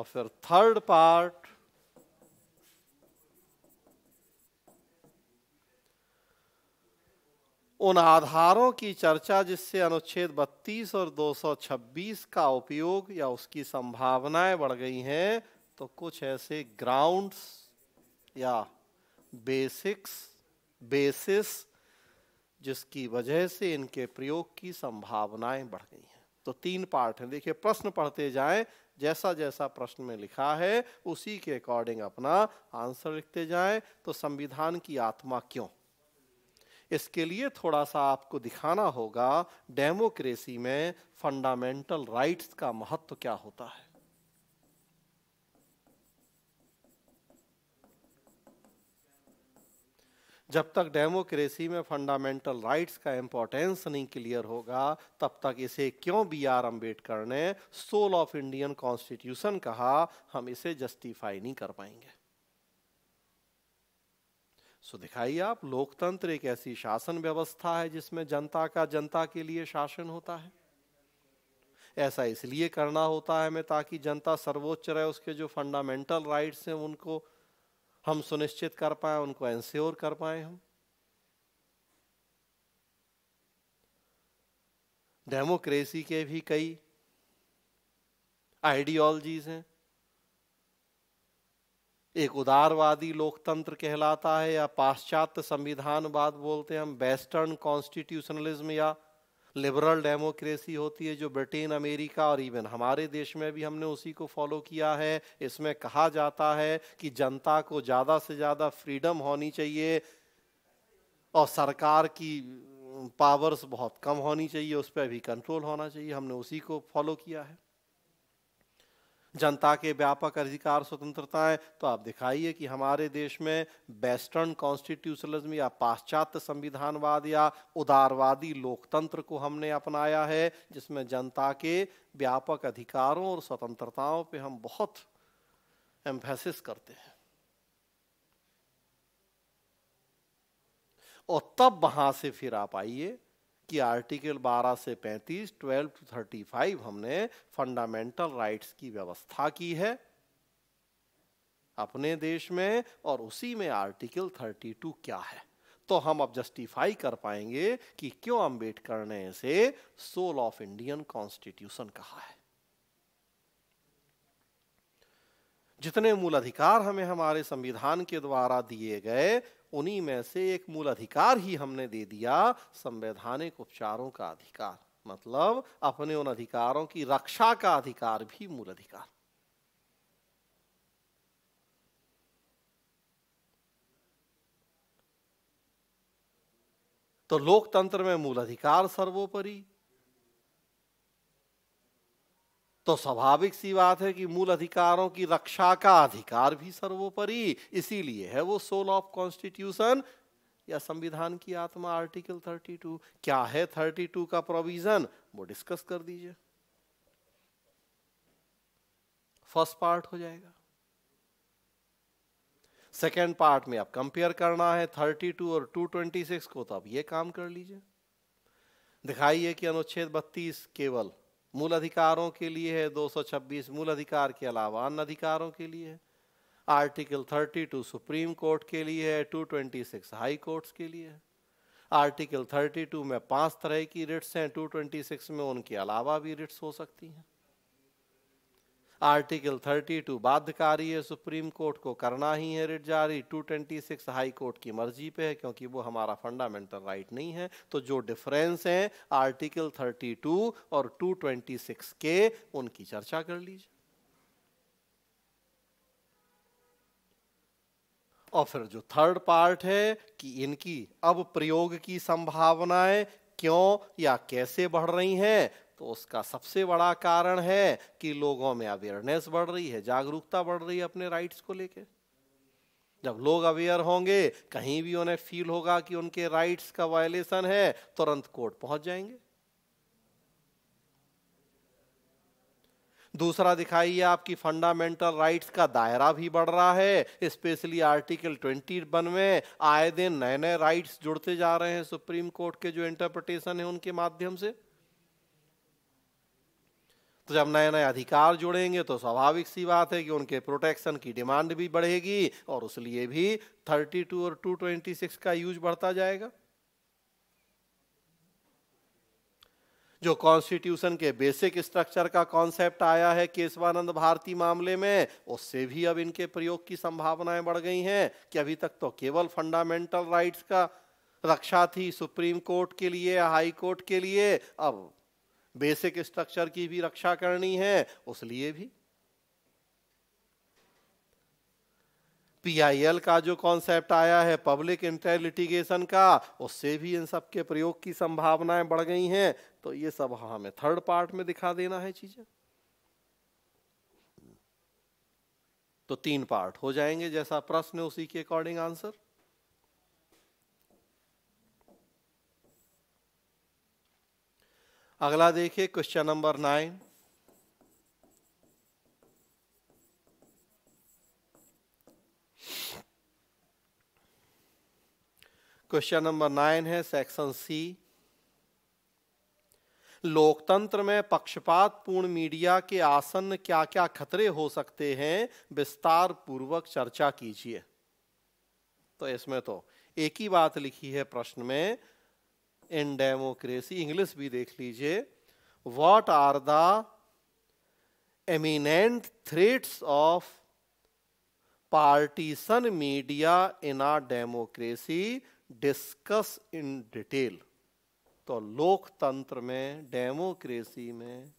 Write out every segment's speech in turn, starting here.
और फिर third part उन आधारों की चर्चा जिससे अनुच्छेद 32 और 226 का उपयोग या उसकी संभावनाएं बढ़ गई हैं, तो कुछ ऐसे ग्राउंड्स या बेसिस जिसकी वजह से इनके प्रयोग की संभावनाएं बढ़ गई हैं। तो 3 पार्ट हैं। देखिए, प्रश्न पढ़ते जाएं, जैसा जैसा प्रश्न में लिखा है उसी के अकॉर्डिंग अपना आंसर लिखते जाएं। तो संविधान की आत्मा क्यों, इसके लिए थोड़ा सा आपको दिखाना होगा डेमोक्रेसी में फंडामेंटल राइट्स का महत्व क्या होता है। जब तक डेमोक्रेसी में फंडामेंटल राइट्स का इंपॉर्टेंस नहीं क्लियर होगा, तब तक इसे क्यों B.R. अम्बेडकर ने सोल ऑफ इंडियन कॉन्स्टिट्यूशन कहा, हम इसे जस्टिफाई नहीं कर पाएंगे। सो दिखाइए आप, लोकतंत्र एक ऐसी शासन व्यवस्था है जिसमें जनता का जनता के लिए शासन होता है। ऐसा इसलिए करना होता है हमें ताकि जनता सर्वोच्च रहे, उसके जो फंडामेंटल राइट्स हैं उनको हम सुनिश्चित कर पाए, उनको एंश्योर कर पाए हम। डेमोक्रेसी के भी कई आइडियोलॉजीज हैं। एक उदारवादी लोकतंत्र कहलाता है, या पाश्चात्य संविधानवाद बोलते हैं हम, वेस्टर्न कॉन्स्टिट्यूशनलिज्म या लिबरल डेमोक्रेसी होती है, जो ब्रिटेन, अमेरिका और इवन हमारे देश में भी हमने उसी को फॉलो किया है। इसमें कहा जाता है कि जनता को ज्यादा से ज्यादा फ्रीडम होनी चाहिए और सरकार की पावर्स बहुत कम होनी चाहिए, उस पर भी कंट्रोल होना चाहिए। हमने उसी को फॉलो किया है। जनता के व्यापक अधिकार स्वतंत्रताएं, तो आप दिखाइए कि हमारे देश में वेस्टर्न कॉन्स्टिट्यूशनलिज्म या पाश्चात्य संविधानवाद या उदारवादी लोकतंत्र को हमने अपनाया है, जिसमें जनता के व्यापक अधिकारों और स्वतंत्रताओं पे हम बहुत एम्फेसिस करते हैं। और तब वहां से फिर आप आइए कि आर्टिकल 12 से 35, 12 to 35 हमने फंडामेंटल राइट्स की व्यवस्था की है अपने देश में, और उसी में आर्टिकल 32 क्या है। तो हम अब जस्टिफाई कर पाएंगे कि क्यों अंबेडकर ने इसे सोल ऑफ इंडियन कॉन्स्टिट्यूशन कहा है। जितने मूल अधिकार हमें हमारे संविधान के द्वारा दिए गए, उन्हीं में से एक मूल अधिकार ही हमने दे दिया, संवैधानिक उपचारों का अधिकार, मतलब अपने उन अधिकारों की रक्षा का अधिकार भी मूल अधिकार। तो लोकतंत्र में मूल अधिकार सर्वोपरि, तो स्वाभाविक सी बात है कि मूल अधिकारों की रक्षा का अधिकार भी सर्वोपरि, इसीलिए है वो सोल ऑफ कॉन्स्टिट्यूशन या संविधान की आत्मा आर्टिकल 32। क्या है 32 का प्रोविजन, वो डिस्कस कर दीजिए। फर्स्ट पार्ट हो जाएगा। सेकेंड पार्ट में आप कंपेयर करना है 32 और 226 को, तो आप ये काम कर लीजिए। दिखाइए कि अनुच्छेद 32 केवल मूल अधिकारों के लिए है, 226 मूल अधिकार के अलावा अन्य अधिकारों के लिए है, आर्टिकल 32 सुप्रीम कोर्ट के लिए है, 226 हाई कोर्ट्स के लिए है। आर्टिकल 32 में 5 तरह की रिट्स हैं, 226 में उनके अलावा भी रिट्स हो सकती हैं। आर्टिकल 32 बाध्यकारी है, सुप्रीम कोर्ट को करना ही है रिट जारी, 226 हाई कोर्ट की मर्जी पे है, क्योंकि वो हमारा फंडामेंटल राइट नहीं है। तो जो डिफरेंस है आर्टिकल 32 और 226 के, उनकी चर्चा कर लीजिए। और फिर जो थर्ड पार्ट है कि इनकी अब प्रयोग की संभावनाएं क्यों या कैसे बढ़ रही हैं, तो उसका सबसे बड़ा कारण है कि लोगों में अवेयरनेस बढ़ रही है, जागरूकता बढ़ रही है अपने राइट्स को लेके। जब लोग अवेयर होंगे, कहीं भी उन्हें फील होगा कि उनके राइट्स का वायलेशन है, तुरंत कोर्ट पहुंच जाएंगे। दूसरा दिखाइए आपकी फंडामेंटल राइट्स का दायरा भी बढ़ रहा है, स्पेशली आर्टिकल 21 में आए दिन नए नए राइट्स जुड़ते जा रहे हैं सुप्रीम कोर्ट के जो इंटरप्रिटेशन है उनके माध्यम से। तो जब नए नए अधिकार जुड़ेंगे तो स्वाभाविक सी बात है कि उनके प्रोटेक्शन की डिमांड भी बढ़ेगी और उसलिए भी 32 और 226 का यूज बढ़ता जाएगा। जो कॉन्स्टिट्यूशन के बेसिक स्ट्रक्चर का कॉन्सेप्ट आया है केशवानंद भारती मामले में, उससे भी अब इनके प्रयोग की संभावनाएं बढ़ गई हैं कि अभी तक तो केवल फंडामेंटल राइट्स का रक्षा थी सुप्रीम कोर्ट के लिए या हाई कोर्ट के लिए, अब बेसिक स्ट्रक्चर की भी रक्षा करनी है, उसलिए भी पीआईएल का जो कॉन्सेप्ट आया है पब्लिक इंटरेस्ट लिटिगेशन का, उससे भी इन सब के प्रयोग की संभावनाएं बढ़ गई हैं। तो ये सब हमें थर्ड पार्ट में दिखा देना है चीजें। तो 3 पार्ट हो जाएंगे, जैसा प्रश्न है उसी के अकॉर्डिंग आंसर। अगला देखिए क्वेश्चन नंबर 9। क्वेश्चन नंबर 9 है सेक्शन सी, लोकतंत्र में पक्षपातपूर्ण मीडिया के आसन्न क्या क्या खतरे हो सकते हैं, विस्तार पूर्वक चर्चा कीजिए। तो इसमें तो एक ही बात लिखी है प्रश्न में, इन डेमोक्रेसी, इंग्लिश भी देख लीजिए, what are the eminent threats of partition media in a democracy, discuss in detail. तो लोकतंत्र में, डेमोक्रेसी में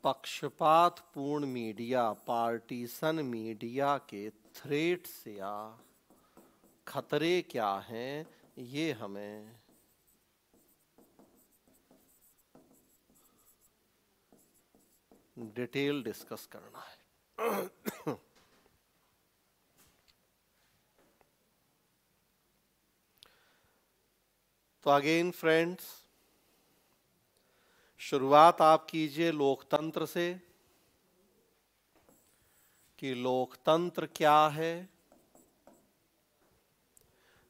पक्षपातपूर्ण मीडिया, पार्टीशन मीडिया के थ्रेट्स या खतरे क्या हैं, ये हमें डिटेल डिस्कस करना है। तो अगेन फ्रेंड्स, शुरुआत आप कीजिए लोकतंत्र से कि लोकतंत्र क्या है,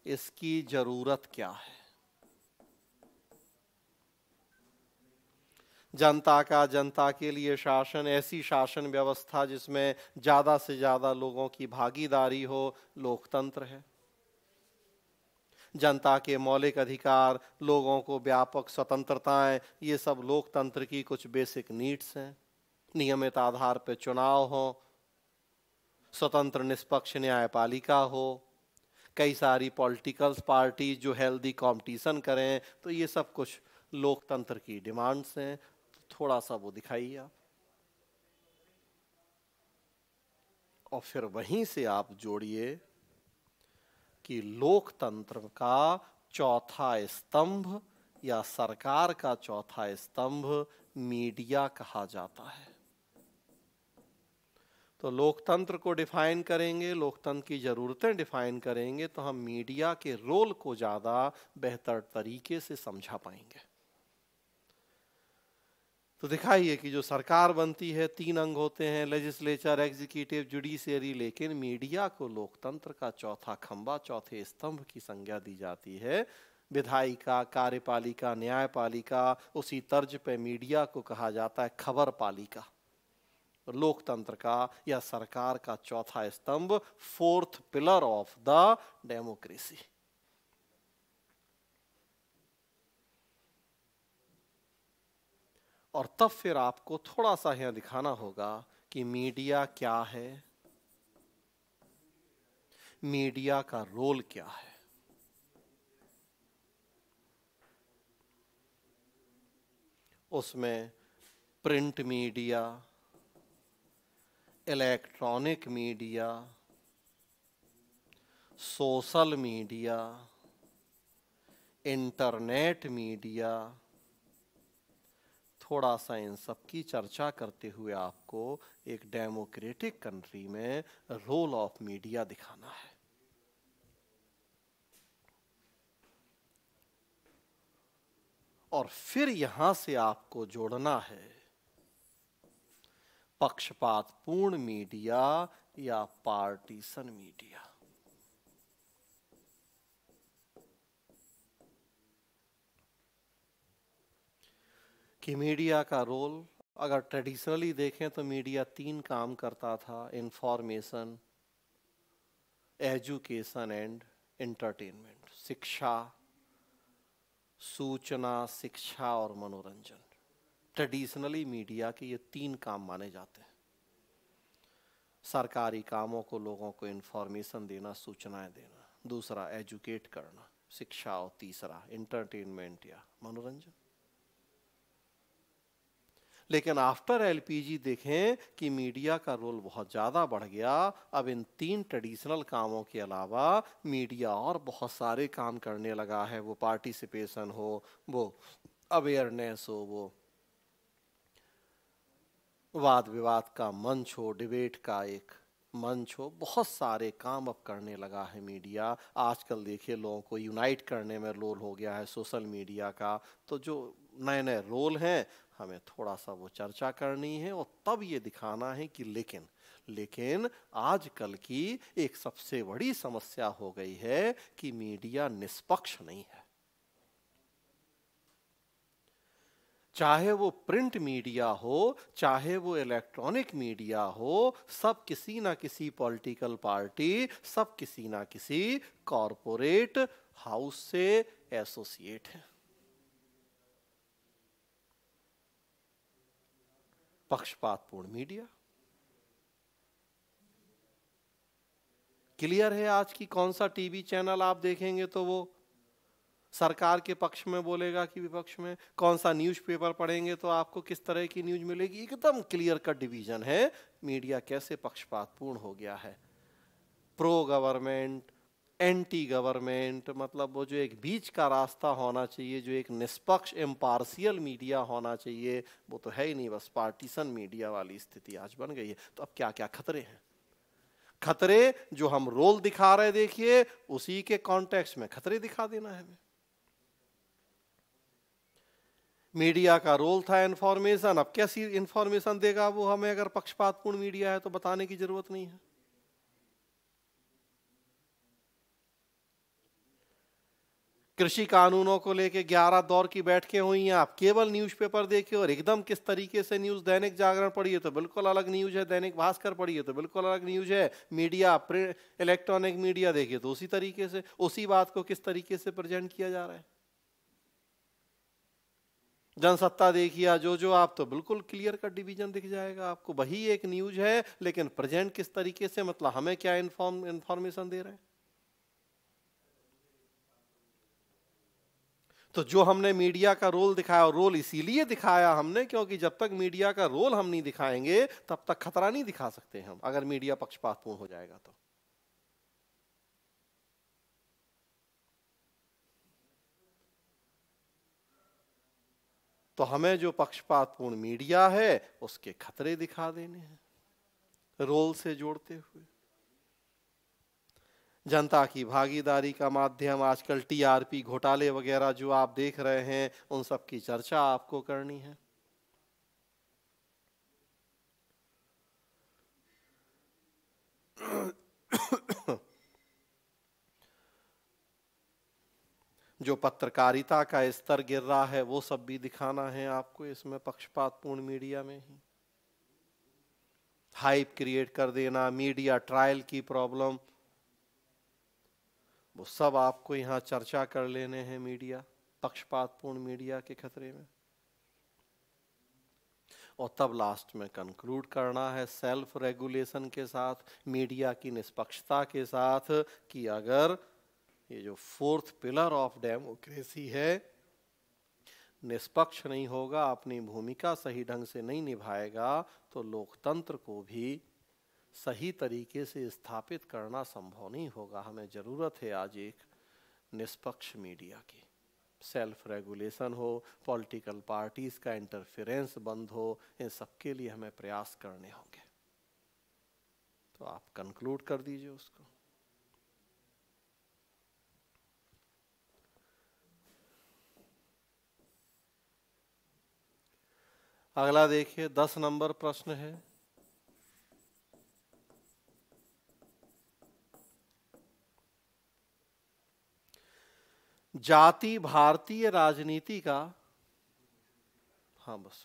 इसकी जरूरत क्या है। जनता का जनता के लिए शासन, ऐसी शासन व्यवस्था जिसमें ज्यादा से ज्यादा लोगों की भागीदारी हो, लोकतंत्र है। जनता के मौलिक अधिकार, लोगों को व्यापक स्वतंत्रताएं, ये सब लोकतंत्र की कुछ बेसिक नीड्स हैं। नियमित आधार पर चुनाव हो, स्वतंत्र निष्पक्ष न्यायपालिका हो, कई सारी पॉलिटिकल पार्टी जो हेल्दी कंपटीशन करें, तो ये सब कुछ लोकतंत्र की डिमांड्स हैं। थोड़ा सा वो दिखाइए आप, और फिर वहीं से आप जोड़िए कि लोकतंत्र का चौथा स्तंभ या सरकार का चौथा स्तंभ मीडिया कहा जाता है। तो लोकतंत्र को डिफाइन करेंगे, लोकतंत्र की जरूरतें डिफाइन करेंगे, तो हम मीडिया के रोल को ज्यादा बेहतर तरीके से समझा पाएंगे। तो दिखाइए कि जो सरकार बनती है 3 अंग होते हैं, लेजिस्लेचर, एग्जीक्यूटिव, जुडिशियरी, लेकिन मीडिया को लोकतंत्र का चौथा खंबा, चौथे स्तंभ की संज्ञा दी जाती है। विधायिका, कार्यपालिका, न्यायपालिका, उसी तर्ज पे मीडिया को कहा जाता है खबर पालिका। लोकतंत्र का या सरकार का चौथा स्तंभ, 4th pillar of the democracy. और तब फिर आपको थोड़ा सा यह दिखाना होगा कि मीडिया क्या है, मीडिया का रोल क्या है। उसमें print media, electronic media, social media, internet media, थोड़ा सा इन सब की चर्चा करते हुए आपको एक डेमोक्रेटिक कंट्री में रोल ऑफ मीडिया दिखाना है। और फिर यहां से आपको जोड़ना है पक्षपातपूर्ण मीडिया या पार्टीशन मीडिया। कि मीडिया का रोल अगर ट्रेडिशनली देखें तो मीडिया 3 काम करता था: इंफॉर्मेशन, एजुकेशन एंड एंटरटेनमेंट। शिक्षा, सूचना, शिक्षा और मनोरंजन। ट्रेडिशनली मीडिया के ये 3 काम माने जाते हैं। सरकारी कामों को लोगों को इंफॉर्मेशन देना, सूचनाएं देना, दूसरा एजुकेट करना, शिक्षा, और तीसरा एंटरटेनमेंट या मनोरंजन। लेकिन आफ्टर एलपीजी देखें कि मीडिया का रोल बहुत ज्यादा बढ़ गया। अब इन 3 ट्रेडिशनल कामों के अलावा मीडिया और बहुत सारे काम करने लगा है। वो पार्टिसिपेशन हो, वो अवेयरनेस हो, वो वाद विवाद का मंच हो, डिबेट का एक मंच हो, बहुत सारे काम अब करने लगा है मीडिया। आजकल देखिए लोगों को यूनाइट करने में रोल हो गया है सोशल मीडिया का। तो जो नए नए रोल हैं हमें थोड़ा सा वो चर्चा करनी है और तब ये दिखाना है कि लेकिन आजकल की एक सबसे बड़ी समस्या हो गई है कि मीडिया निष्पक्ष नहीं है। चाहे वो प्रिंट मीडिया हो, चाहे वो इलेक्ट्रॉनिक मीडिया हो, सब किसी ना किसी पॉलिटिकल पार्टी, सब किसी ना किसी कॉरपोरेट हाउस से एसोसिएट है। पक्षपातपूर्ण मीडिया क्लियर है। आज की कौन सा टीवी चैनल आप देखेंगे तो वो सरकार के पक्ष में बोलेगा कि विपक्ष में। कौन सा न्यूज़पेपर पढ़ेंगे तो आपको किस तरह की न्यूज मिलेगी। एकदम क्लियर कट डिवीजन है। मीडिया कैसे पक्षपातपूर्ण हो गया है। प्रो गवर्नमेंट, एंटी गवर्नमेंट, मतलब वो जो एक बीच का रास्ता होना चाहिए, जो एक निष्पक्ष इम्पार्शियल मीडिया होना चाहिए, वो तो है ही नहीं। बस पार्टीशन मीडिया वाली स्थिति आज बन गई है। तो अब क्या क्या खतरे हैं। खतरे जो हम रोल दिखा रहे, देखिए उसी के कॉन्टेक्स्ट में खतरे दिखा देना है हमें। मीडिया का रोल था इंफॉर्मेशन, अब कैसी इंफॉर्मेशन देगा वो हमें। अगर पक्षपातपूर्ण मीडिया है तो बताने की जरूरत नहीं है। कृषि कानूनों को लेके 11 दौर की बैठकें हुई हैं। आप केवल न्यूज़पेपर देखिए और एकदम किस तरीके से न्यूज़, दैनिक जागरण पढ़िए तो बिल्कुल अलग न्यूज़ है, दैनिक भास्कर पढ़िए तो बिल्कुल अलग न्यूज़ है। मीडिया, इलेक्ट्रॉनिक मीडिया देखिए तो उसी तरीके से, उसी बात को किस तरीके से प्रेजेंट किया जा रहा है। जनसत्ता देखिए, जो आप तो बिल्कुल क्लियर कट डिवीजन दिख जाएगा आपको। वही एक न्यूज है लेकिन प्रेजेंट किस तरीके से, मतलब हमें क्या इंफॉर्मेशन दे रहे हैं। तो जो हमने मीडिया का रोल दिखाया, और रोल इसीलिए दिखाया हमने क्योंकि जब तक मीडिया का रोल हम नहीं दिखाएंगे तब तक खतरा नहीं दिखा सकते हम। अगर मीडिया पक्षपातपूर्ण हो जाएगा तो हमें जो पक्षपातपूर्ण मीडिया है उसके खतरे दिखा देने हैं रोल से जोड़ते हुए। जनता की भागीदारी का माध्यम, आजकल टीआरपी घोटाले वगैरह जो आप देख रहे हैं, उन सब की चर्चा आपको करनी है। जो पत्रकारिता का स्तर गिर रहा है वो सब भी दिखाना है आपको इसमें, पक्षपातपूर्ण मीडिया में ही। हाइप क्रिएट कर देना, मीडिया ट्रायल की प्रॉब्लम, वो सब आपको यहां चर्चा कर लेने हैं। मीडिया, पक्षपातपूर्ण मीडिया के खतरे में। और तब लास्ट में कंक्लूड करना है सेल्फ रेगुलेशन के साथ, मीडिया की निष्पक्षता के साथ, कि अगर ये जो 4th पिलर ऑफ डेमोक्रेसी है निष्पक्ष नहीं होगा, अपनी भूमिका सही ढंग से नहीं निभाएगा, तो लोकतंत्र को भी सही तरीके से स्थापित करना संभव नहीं होगा। हमें जरूरत है आज एक निष्पक्ष मीडिया की। सेल्फ रेगुलेशन हो, पॉलिटिकल पार्टीज का इंटरफेरेंस बंद हो, इन सबके लिए हमें प्रयास करने होंगे। तो आप कंक्लूड कर दीजिए उसको। अगला देखिए 10 नंबर प्रश्न है, जाति भारतीय राजनीति का, हाँ बस,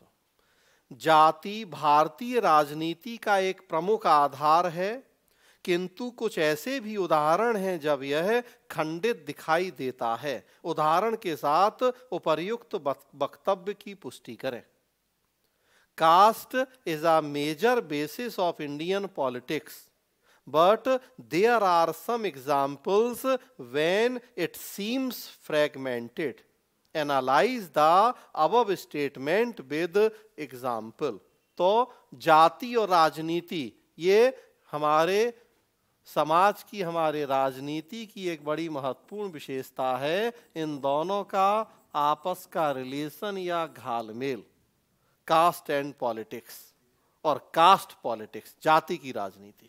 जाति भारतीय राजनीति का एक प्रमुख आधार है, किंतु कुछ ऐसे भी उदाहरण हैं जब यह खंडित दिखाई देता है। उदाहरण के साथ उपर्युक्त वक्तव्य की पुष्टि करें। Caste is a major basis of Indian politics, but there are some examples when it seems fragmented. Analyze the above statement with example. तो जाति और राजनीति ये हमारे समाज की, हमारे राजनीति की एक बड़ी महत्वपूर्ण विशेषता है। इन दोनों का आपस का रिलेशन या घालमेल, कास्ट एंड पॉलिटिक्स और कास्ट पॉलिटिक्स, जाति की राजनीति,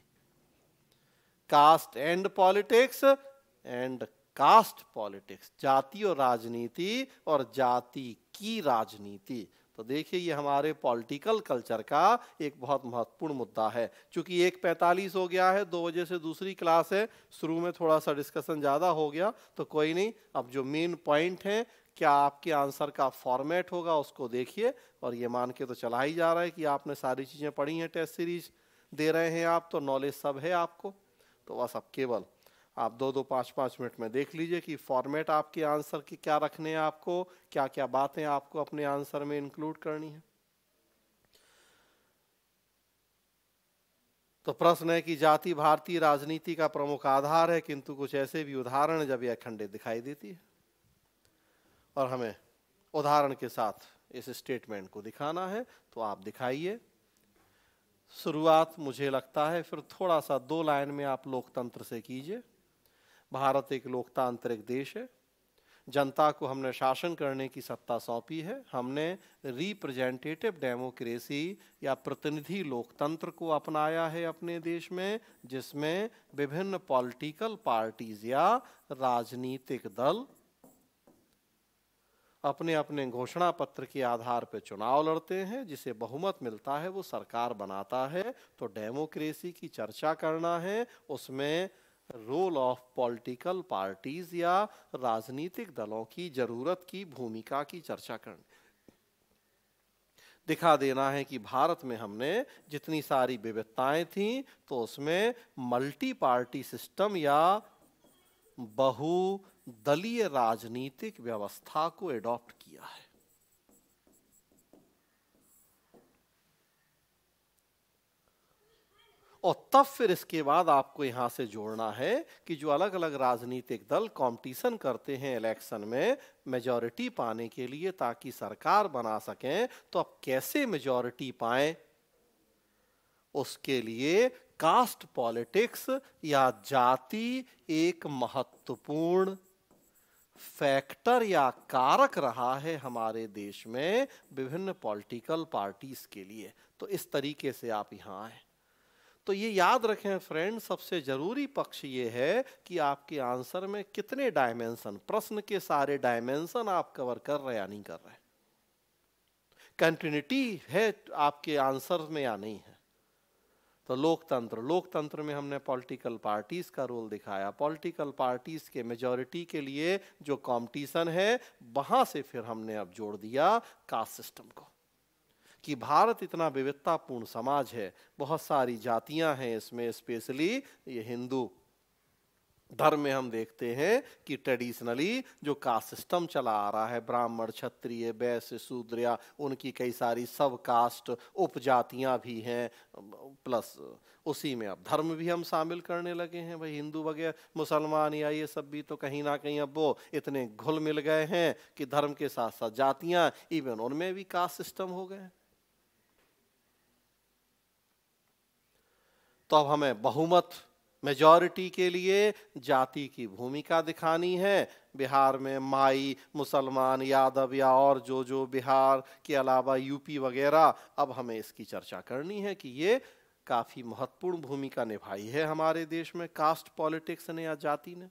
caste and politics and caste politics, जाति और राजनीति और जाति की राजनीति। तो देखिए ये हमारे पॉलिटिकल कल्चर का एक बहुत महत्वपूर्ण मुद्दा है। चूंकि 1:45 हो गया है, 2 बजे से दूसरी क्लास है, शुरू में थोड़ा सा डिस्कशन ज़्यादा हो गया, तो कोई नहीं, अब जो मेन पॉइंट है, क्या आपके आंसर का फॉर्मेट होगा उसको देखिए। और ये मान के तो चला ही जा रहा है कि आपने सारी चीज़ें पढ़ी हैं, टेस्ट सीरीज दे रहे हैं आप, तो नॉलेज सब है आपको। तो बस अब केवल आप 2-2, 5-5 मिनट में देख लीजिए कि फॉर्मेट आपके आंसर की क्या रखने हैं, आपको क्या क्या बातें आपको अपने आंसर में इंक्लूड करनी है। तो प्रश्न है कि जाति भारतीय राजनीति का प्रमुख आधार है, किंतु कुछ ऐसे भी उदाहरण हैं जब यह खंडित दिखाई देती है। और हमें उदाहरण के साथ इस स्टेटमेंट को दिखाना है, तो आप दिखाइए। शुरुआत मुझे लगता है फिर थोड़ा सा 2 लाइन में आप लोकतंत्र से कीजिए। भारत एक लोकतांत्रिक देश है, जनता को हमने शासन करने की सत्ता सौंपी है। हमने रिप्रेजेंटेटिव डेमोक्रेसी या प्रतिनिधि लोकतंत्र को अपनाया है अपने देश में, जिसमें विभिन्न पॉलिटिकल पार्टीज या राजनीतिक दल अपने अपने घोषणा पत्र के आधार पर चुनाव लड़ते हैं, जिसे बहुमत मिलता है वो सरकार बनाता है। तो डेमोक्रेसी की चर्चा करना है, उसमें रोल ऑफ पॉलिटिकल पार्टीज या राजनीतिक दलों की जरूरत की भूमिका की चर्चा करनी, दिखा देना है कि भारत में हमने जितनी सारी विविधताएं थी, तो उसमें मल्टी पार्टी सिस्टम या बहुदलीय राजनीतिक व्यवस्था को एडॉप्ट किया है। और तब फिर इसके बाद आपको यहां से जोड़ना है कि जो अलग अलग राजनीतिक दल कंपटीशन करते हैं इलेक्शन में मेजॉरिटी पाने के लिए ताकि सरकार बना सकें, तो अब कैसे मेजॉरिटी पाएं, उसके लिए कास्ट पॉलिटिक्स या जाति एक महत्वपूर्ण फैक्टर या कारक रहा है हमारे देश में विभिन्न पॉलिटिकल पार्टीज के लिए। तो इस तरीके से आप यहां आए। तो ये याद रखें फ्रेंड, सबसे जरूरी पक्ष ये है कि आपके आंसर में कितने डायमेंशन, प्रश्न के सारे डायमेंशन आप कवर कर रहे या नहीं कर रहे, कंटिन्यूटी है आपके आंसर में या नहीं है। तो लोकतंत्र में हमने पॉलिटिकल पार्टीज का रोल दिखाया। पॉलिटिकल पार्टीज के मेजॉरिटी के लिए जो कंपटीशन है, वहां से फिर हमने अब जोड़ दिया कास्ट सिस्टम को, कि भारत इतना विविधतापूर्ण समाज है, बहुत सारी जातियां हैं इसमें। स्पेशली ये हिंदू धर्म में हम देखते हैं कि ट्रेडिशनली जो कास्ट सिस्टम चला आ रहा है, ब्राह्मण, क्षत्रिय, वैश्य, शूद्र, या उनकी कई सारी सब कास्ट उपजातियां भी हैं, प्लस उसी में अब धर्म भी हम शामिल करने लगे हैं। भाई हिंदू वगैरह, मुसलमान या ये सब भी तो कहीं ना कहीं अब वो इतने घुल मिल गए हैं कि धर्म के साथ साथ जातियां, इवन उनमें भी कास्ट सिस्टम हो गए। तो अब हमें बहुमत, मेजॉरिटी के लिए जाति की भूमिका दिखानी है। बिहार में माई, मुसलमान, यादव या और जो जो बिहार के अलावा यूपी वगैरह, अब हमें इसकी चर्चा करनी है कि ये काफी महत्वपूर्ण भूमिका निभाई है हमारे देश में कास्ट पॉलिटिक्स ने या जाति ने।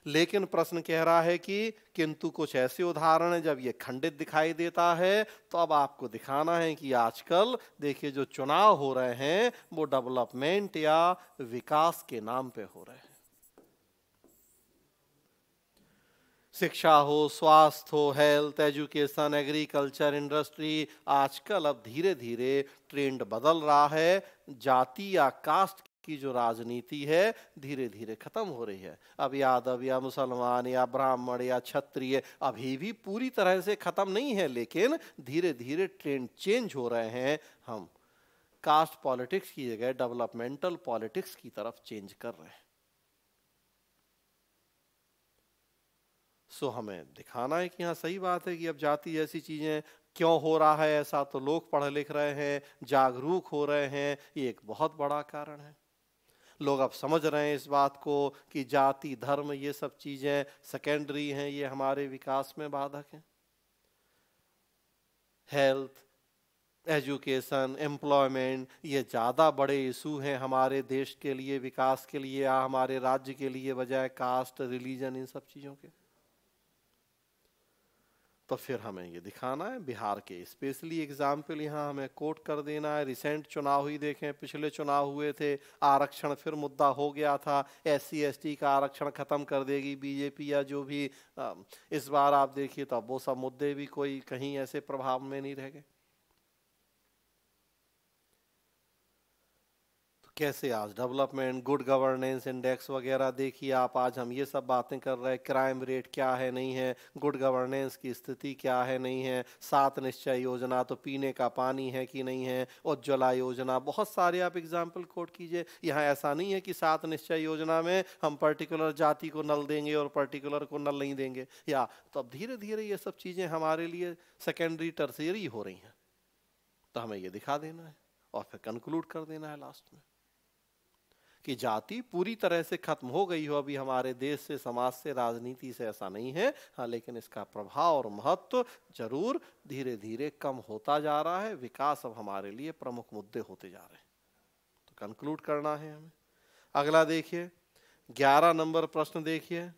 लेकिन प्रश्न कह रहा है कि किंतु कुछ ऐसे उदाहरण हैं जब ये खंडित दिखाई देता है। तो अब आपको दिखाना है कि आजकल देखिए जो चुनाव हो रहे हैं वो डेवलपमेंट या विकास के नाम पे हो रहे हैं। शिक्षा हो, स्वास्थ्य हो, हेल्थ, एजुकेशन, एग्रीकल्चर, इंडस्ट्री, आजकल अब धीरे धीरे ट्रेंड बदल रहा है। जाति या कास्ट की जो राजनीति है धीरे धीरे खत्म हो रही है। अब यादव या मुसलमान या ब्राह्मण या क्षत्रिय अभी भी पूरी तरह से खत्म नहीं है, लेकिन धीरे धीरे ट्रेंड चेंज हो रहे हैं। हम कास्ट पॉलिटिक्स की जगह डेवलपमेंटल पॉलिटिक्स की तरफ चेंज कर रहे हैं। सो हमें दिखाना है कि हाँ सही बात है कि अब जाति जैसी चीजें क्यों हो रहा है ऐसा, तो लोग पढ़ लिख रहे हैं, जागरूक हो रहे हैं, ये एक बहुत बड़ा कारण है। लोग अब समझ रहे हैं इस बात को कि जाति, धर्म, ये सब चीजें सेकेंडरी हैं, ये हमारे विकास में बाधक हैं। हेल्थ, एजुकेशन, एम्प्लॉयमेंट, ये ज़्यादा बड़े इशू हैं हमारे देश के लिए, विकास के लिए या हमारे राज्य के लिए, बजाय कास्ट, रिलीजन, इन सब चीज़ों के। तो फिर हमें ये दिखाना है, बिहार के स्पेशली एग्जाम्पल यहाँ हमें कोट कर देना है। रिसेंट चुनाव ही देखें, पिछले चुनाव हुए थे, आरक्षण फिर मुद्दा हो गया था, SC ST का आरक्षण खत्म कर देगी बीजेपी या जो भी। इस बार आप देखिए तो वो सब मुद्दे भी कोई कहीं ऐसे प्रभाव में नहीं रह गए। कैसे आज डेवलपमेंट, गुड गवर्नेंस इंडेक्स वगैरह देखिए आप, आज हम ये सब बातें कर रहे हैं, क्राइम रेट क्या है नहीं है, गुड गवर्नेंस की स्थिति क्या है नहीं है, 7 निश्चय योजना तो पीने का पानी है कि नहीं है, उज्ज्वला योजना, बहुत सारे आप एग्जाम्पल कोट कीजिए। यहाँ ऐसा नहीं है कि 7 निश्चय योजना में हम पर्टिकुलर जाति को नल देंगे और पर्टिकुलर को नल नहीं देंगे, या तो अब धीरे धीरे ये सब चीजें हमारे लिए सेकेंडरी, टर्शियरी हो रही हैं। तो हमें ये दिखा देना है और फिर कंक्लूड कर देना है लास्ट में कि जाति पूरी तरह से खत्म हो गई हो अभी हमारे देश से, समाज से, राजनीति से, ऐसा नहीं है। हाँ, लेकिन इसका प्रभाव और महत्व जरूर धीरे धीरे कम होता जा रहा है। विकास अब हमारे लिए प्रमुख मुद्दे होते जा रहे हैं। तो कंक्लूड करना है हमें। अगला देखिए, 11 नंबर प्रश्न देखिए।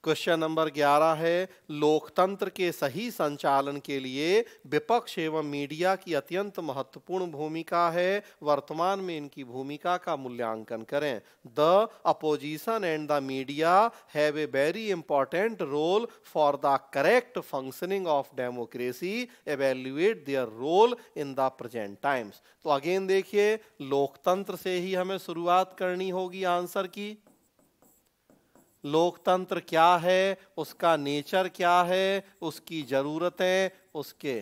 क्वेश्चन नंबर 11 है, लोकतंत्र के सही संचालन के लिए विपक्ष एवं मीडिया की अत्यंत महत्वपूर्ण भूमिका है। वर्तमान में इनकी भूमिका का मूल्यांकन करें। The opposition and the media have a very important role for the correct functioning of democracy, evaluate their role in the present times. तो अगेन देखिए, लोकतंत्र से ही हमें शुरुआत करनी होगी आंसर की। लोकतंत्र क्या है, उसका नेचर क्या है, उसकी जरूरतें, उसके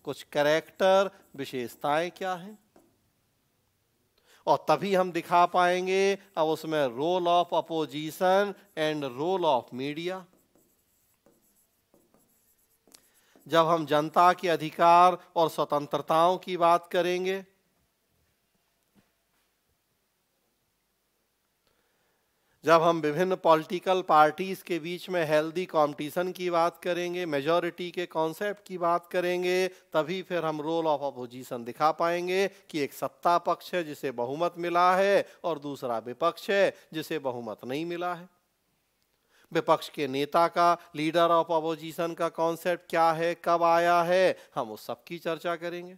कुछ कैरेक्टर, विशेषताएं क्या हैं, और तभी हम दिखा पाएंगे अब उसमें role of opposition and role of media. जब हम जनता के अधिकार और स्वतंत्रताओं की बात करेंगे, जब हम विभिन्न पॉलिटिकल पार्टीज के बीच में हेल्दी कंपटीशन की बात करेंगे, मेजॉरिटी के कॉन्सेप्ट की बात करेंगे, तभी फिर हम रोल ऑफ अपोजिशन दिखा पाएंगे कि एक सत्ता पक्ष है जिसे बहुमत मिला है और दूसरा विपक्ष है जिसे बहुमत नहीं मिला है। विपक्ष के नेता का, लीडर ऑफ अपोजिशन का कॉन्सेप्ट क्या है, कब आया है, हम उस सब की चर्चा करेंगे।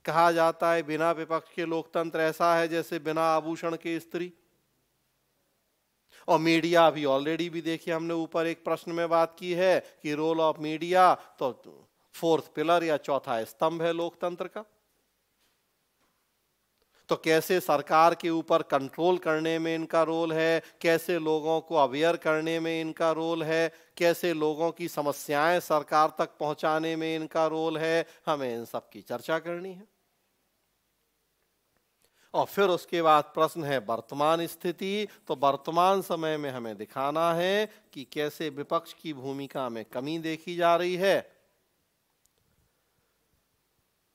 कहा जाता है बिना विपक्ष के लोकतंत्र ऐसा है जैसे बिना आभूषण के स्त्री। और मीडिया भी ऑलरेडी भी देखिए हमने ऊपर एक प्रश्न में बात की है कि रोल ऑफ मीडिया तो 4th पिलर या चौथा स्तंभ है लोकतंत्र का। तो कैसे सरकार के ऊपर कंट्रोल करने में इनका रोल है, कैसे लोगों को अवेयर करने में इनका रोल है, कैसे लोगों की समस्याएं सरकार तक पहुंचाने में इनका रोल है, हमें इन सब की चर्चा करनी है। और फिर उसके बाद प्रश्न है वर्तमान स्थिति। तो वर्तमान समय में हमें दिखाना है कि कैसे विपक्ष की भूमिका में कमी देखी जा रही है।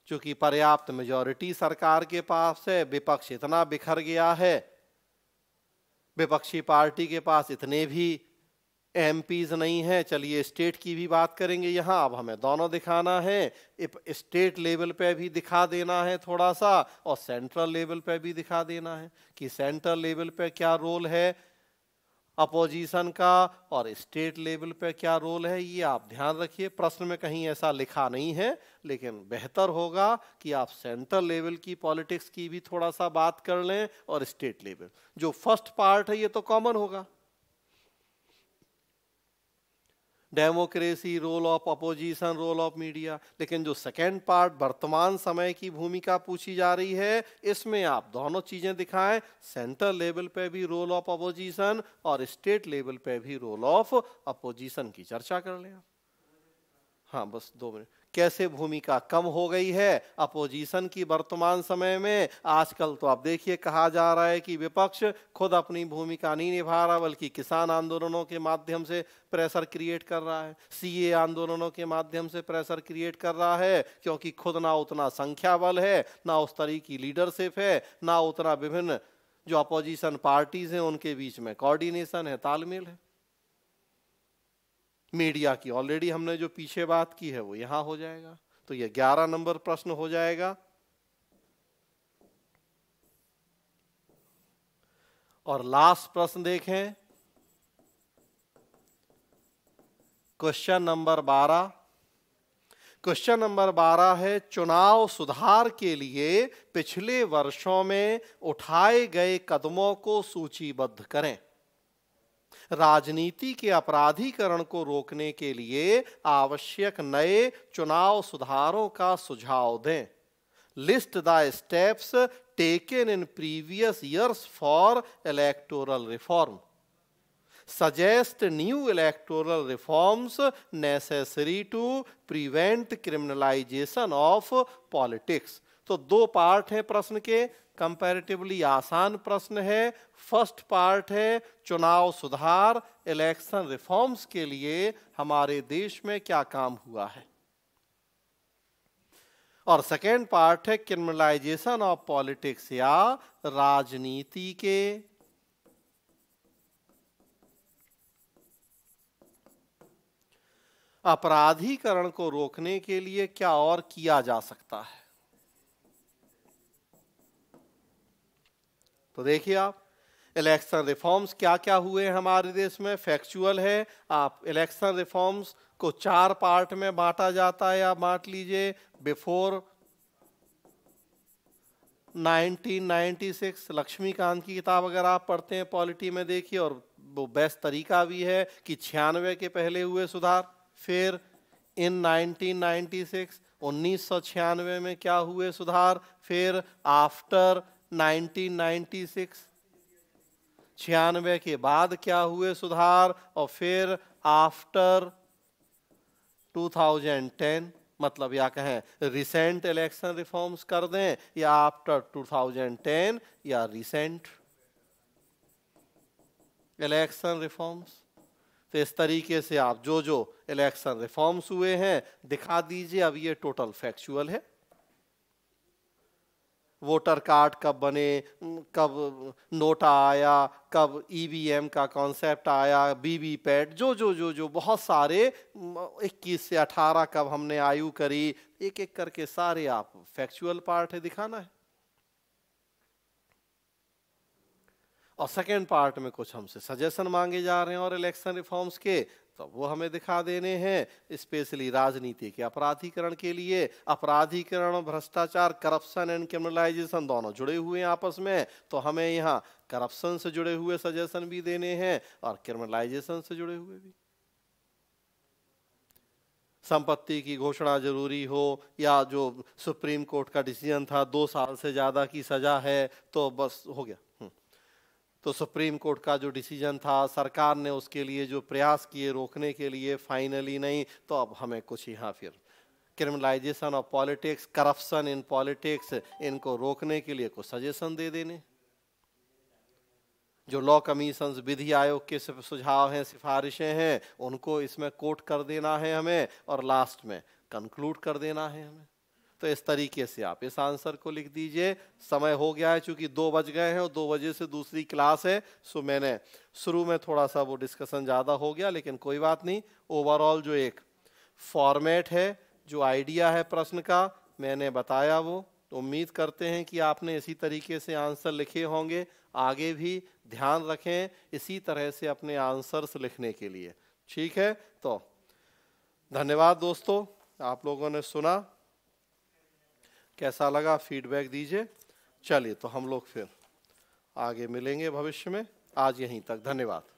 चूंकि पर्याप्त मेजॉरिटी सरकार के पास है, विपक्ष इतना बिखर गया है, विपक्षी पार्टी के पास इतने भी MPs नहीं है। चलिए स्टेट की भी बात करेंगे यहाँ। अब हमें दोनों दिखाना है, स्टेट लेवल पे भी दिखा देना है थोड़ा सा और सेंट्रल लेवल पे भी दिखा देना है कि सेंट्रल लेवल पे क्या रोल है। अपोजिशन का और स्टेट लेवल पे क्या रोल है, ये आप ध्यान रखिए। प्रश्न में कहीं ऐसा लिखा नहीं है, लेकिन बेहतर होगा कि आप सेंट्रल लेवल की पॉलिटिक्स की भी थोड़ा सा बात कर लें और स्टेट लेवल। जो फर्स्ट पार्ट है ये तो कॉमन होगा, democracy, role of opposition, role of media. लेकिन जो सेकेंड पार्ट वर्तमान समय की भूमिका पूछी जा रही है, इसमें आप दोनों चीजें दिखाएं, सेंट्रल लेवल पे भी रोल ऑफ अपोजिशन और स्टेट लेवल पे भी रोल ऑफ अपोजिशन की चर्चा कर लें। हाँ, बस 2 मिनट। कैसे भूमिका कम हो गई है अपोजिशन की वर्तमान समय में। आजकल तो आप देखिए कहा जा रहा है कि विपक्ष खुद अपनी भूमिका नहीं निभा रहा, बल्कि किसान आंदोलनों के माध्यम से प्रेशर क्रिएट कर रहा है, सीए आंदोलनों के माध्यम से प्रेशर क्रिएट कर रहा है, क्योंकि खुद ना उतना संख्या बल है, ना उस तरह की लीडरशिप है, ना उतना विभिन्न जो अपोजिशन पार्टीज हैं उनके बीच में कोऑर्डिनेशन है, तालमेल है। मीडिया की ऑलरेडी हमने जो पीछे बात की है वो यहां हो जाएगा, तो ये 11 नंबर प्रश्न हो जाएगा। और लास्ट प्रश्न देखें, क्वेश्चन नंबर 12। क्वेश्चन नंबर 12 है, चुनाव सुधार के लिए पिछले वर्षों में उठाए गए कदमों को सूचीबद्ध करें। राजनीति के अपराधीकरण को रोकने के लिए आवश्यक नए चुनाव सुधारों का सुझाव दें। List the steps taken in previous years for electoral reform. Suggest new electoral reforms necessary to prevent criminalization of politics. तो 2 पार्ट हैं प्रश्न के, कंपैरेटिवली आसान प्रश्न है। फर्स्ट पार्ट है चुनाव सुधार, इलेक्शन रिफॉर्म्स के लिए हमारे देश में क्या काम हुआ है, और सेकेंड पार्ट है क्रिमिनलाइजेशन ऑफ पॉलिटिक्स या राजनीति के अपराधीकरण को रोकने के लिए क्या और किया जा सकता है। तो देखिए आप, इलेक्शन रिफॉर्म्स क्या क्या हुए हमारे देश में, फैक्चुअल है। आप इलेक्शन रिफॉर्म्स को 4 पार्ट में बांटा जाता है, आप बांट लीजिए। बिफोर 1996, लक्ष्मीकांत की किताब अगर आप पढ़ते हैं पॉलिटी में देखिए, और वो बेस्ट तरीका भी है कि 96 के पहले हुए सुधार, फिर इन 1996 1996 में क्या हुए सुधार, फिर आफ्टर 1996 96 के बाद क्या हुए सुधार, और फिर आफ्टर 2010, मतलब या कहें रिसेंट इलेक्शन रिफॉर्म्स कर दें, या आफ्टर 2010 या रिसेंट इलेक्शन रिफॉर्म्स। तो इस तरीके से आप जो जो इलेक्शन रिफॉर्म्स हुए हैं दिखा दीजिए। अब ये टोटल फैक्चुअल है। वोटर कार्ड कब बने, कब नोटा आया, कब ईवीएम का कॉन्सेप्ट आया, वीवीपैट, जो जो जो जो बहुत सारे 21 से 18 कब हमने आयु करी, एक एक करके सारे आप फैक्चुअल पार्ट है दिखाना है। और सेकेंड पार्ट में कुछ हमसे सजेशन मांगे जा रहे हैं और इलेक्शन रिफॉर्म्स के, तो वो हमें दिखा देने हैं। स्पेशली राजनीति के अपराधीकरण के लिए, अपराधीकरण, भ्रष्टाचार, करप्शन एंड क्रिमिनलाइजेशन दोनों जुड़े हुए हैं आपस में, तो हमें यहाँ करप्शन से जुड़े हुए सजेशन भी देने हैं और क्रिमिनलाइजेशन से जुड़े हुए भी। संपत्ति की घोषणा जरूरी हो, या जो सुप्रीम कोर्ट का डिसीजन था 2 साल से ज्यादा की सजा है तो बस हो गया। तो सुप्रीम कोर्ट का जो डिसीजन था, सरकार ने उसके लिए जो प्रयास किए रोकने के लिए, फाइनली नहीं, तो अब हमें कुछ यहाँ फिर criminalisation of politics, corruption in politics, इनको रोकने के लिए कुछ सजेशन दे देने। जो लॉ कमीशन, विधि आयोग के सुझाव हैं, सिफारिशें हैं, उनको इसमें कोट कर देना है हमें, और लास्ट में कंक्लूड कर देना है हमें। तो इस तरीके से आप इस आंसर को लिख दीजिए। समय हो गया है, चूंकि 2 बज गए हैं और 2 बजे से दूसरी क्लास है, सो मैंने शुरू में थोड़ा सा वो डिस्कशन ज़्यादा हो गया, लेकिन कोई बात नहीं। ओवरऑल जो एक फॉर्मेट है, जो आइडिया है प्रश्न का, मैंने बताया वो। तो उम्मीद करते हैं कि आपने इसी तरीके से आंसर लिखे होंगे। आगे भी ध्यान रखें इसी तरह से अपने आंसर्स लिखने के लिए। ठीक है, तो धन्यवाद दोस्तों, आप लोगों ने सुना, कैसा लगा फीडबैक दीजिए। चलिए, तो हम लोग फिर आगे मिलेंगे भविष्य में। आज यहीं तक, धन्यवाद।